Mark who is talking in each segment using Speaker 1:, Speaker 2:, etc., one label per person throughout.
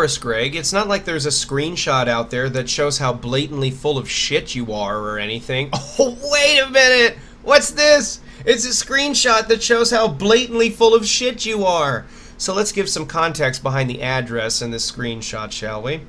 Speaker 1: course, Greg. It's not like there's a screenshot out there that shows how blatantly full of shit you are or anything. Oh, wait a minute! What's this? It's a screenshot that shows how blatantly full of shit you are. So let's give some context behind the address in this screenshot, shall we?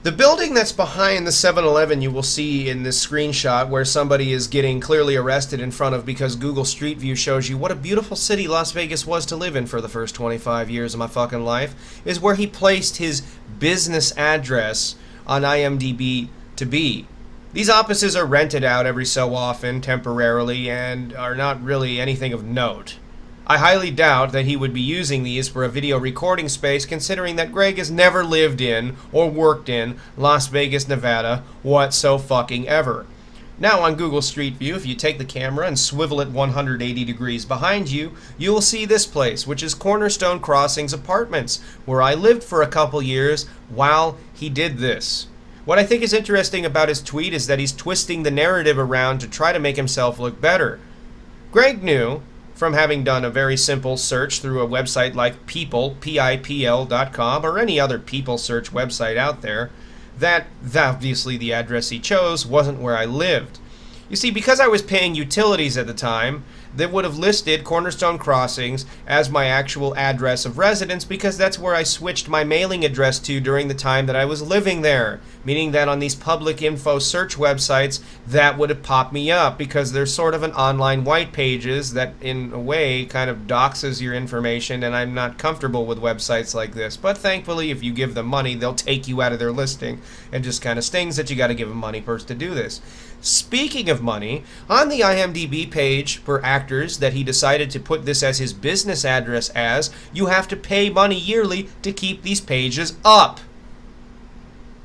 Speaker 1: The building that's behind the 7-Eleven you will see in this screenshot where somebody is getting clearly arrested in front of because Google Street View shows you what a beautiful city Las Vegas was to live in for the first 25 years of my fucking life, is where he placed his business address on IMDb to be. These offices are rented out every so often, temporarily, and are not really anything of note. I highly doubt that he would be using these for a video recording space, considering that Greg has never lived in or worked in Las Vegas, Nevada whatso-fucking-ever. Now on Google Street View, if you take the camera and swivel it 180 degrees behind you, you will see this place, which is Cornerstone Crossings Apartments, where I lived for a couple years while he did this. What I think is interesting about his tweet is that he's twisting the narrative around to try to make himself look better. Greg knew, from having done a very simple search through a website like People, PIPL.com, or any other people search website out there, that obviously the address he chose wasn't where I lived. You see, because I was paying utilities at the time, they would have listed Cornerstone Crossings as my actual address of residence because that's where I switched my mailing address to during the time that I was living there. Meaning that on these public info search websites, that would have popped me up because there's sort of an online white pages that in a way kind of doxes your information, and I'm not comfortable with websites like this. But thankfully, if you give them money, they'll take you out of their listing. It just kind of stings that you got to give them money first to do this. Speaking of money, on the IMDb page for actors that he decided to put this as his business address as, you have to pay money yearly to keep these pages up.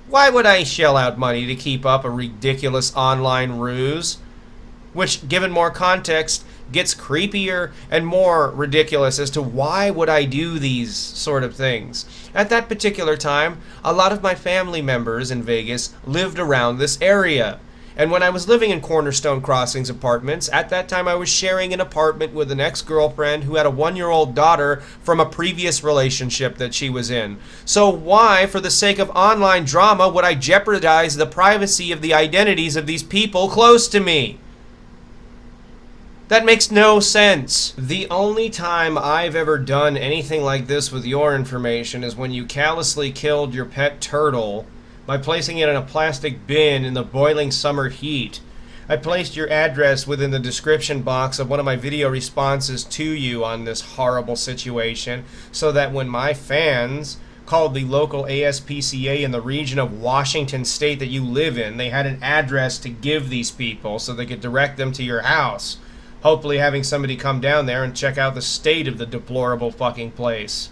Speaker 1: Why would I shell out money to keep up a ridiculous online ruse? Which, given more context, gets creepier and more ridiculous as to why would I do these sort of things. At that particular time, a lot of my family members in Vegas lived around this area. And when I was living in Cornerstone Crossings Apartments, at that time I was sharing an apartment with an ex-girlfriend who had a 1-year-old daughter from a previous relationship that she was in. So why, for the sake of online drama, would I jeopardize the privacy of the identities of these people close to me? That makes no sense. The only time I've ever done anything like this with your information is when you callously killed your pet turtle by placing it in a plastic bin in the boiling summer heat. I placed your address within the description box of one of my video responses to you on this horrible situation, so that when my fans called the local ASPCA in the region of Washington State that you live in, they had an address to give these people so they could direct them to your house, hopefully having somebody come down there and check out the state of the deplorable fucking place.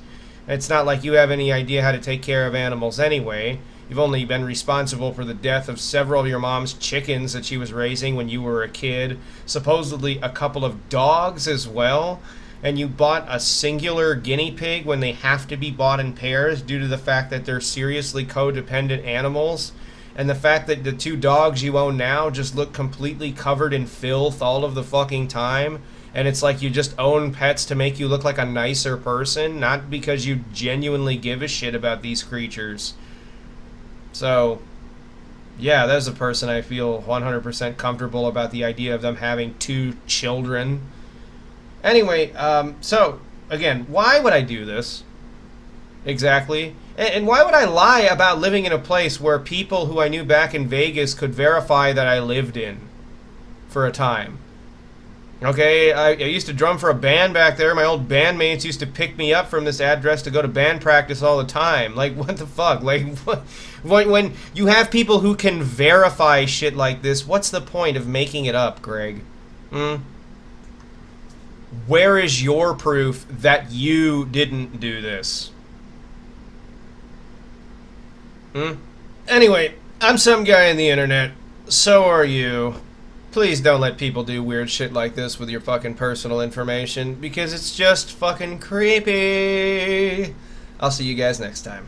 Speaker 1: It's not like you have any idea how to take care of animals anyway. You've only been responsible for the death of several of your mom's chickens that she was raising when you were a kid. Supposedly a couple of dogs as well. And you bought a singular guinea pig when they have to be bought in pairs due to the fact that they're seriously codependent animals. And the fact that the 2 dogs you own now just look completely covered in filth all of the fucking time. And it's like you just own pets to make you look like a nicer person, not because you genuinely give a shit about these creatures. So, yeah, there's a person I feel 100% comfortable about the idea of them having 2 children. Anyway, so, again, why would I do this? Exactly. And why would I lie about living in a place where people who I knew back in Vegas could verify that I lived in for a time? Okay, I used to drum for a band back there. My old bandmates used to pick me up from this address to go to band practice all the time. Like, what the fuck? Like, when you have people who can verify shit like this, what's the point of making it up, Greg? Where is your proof that you didn't do this? Anyway, I'm some guy on the internet. So are you. Please don't let people do weird shit like this with your fucking personal information, because it's just fucking creepy. I'll see you guys next time.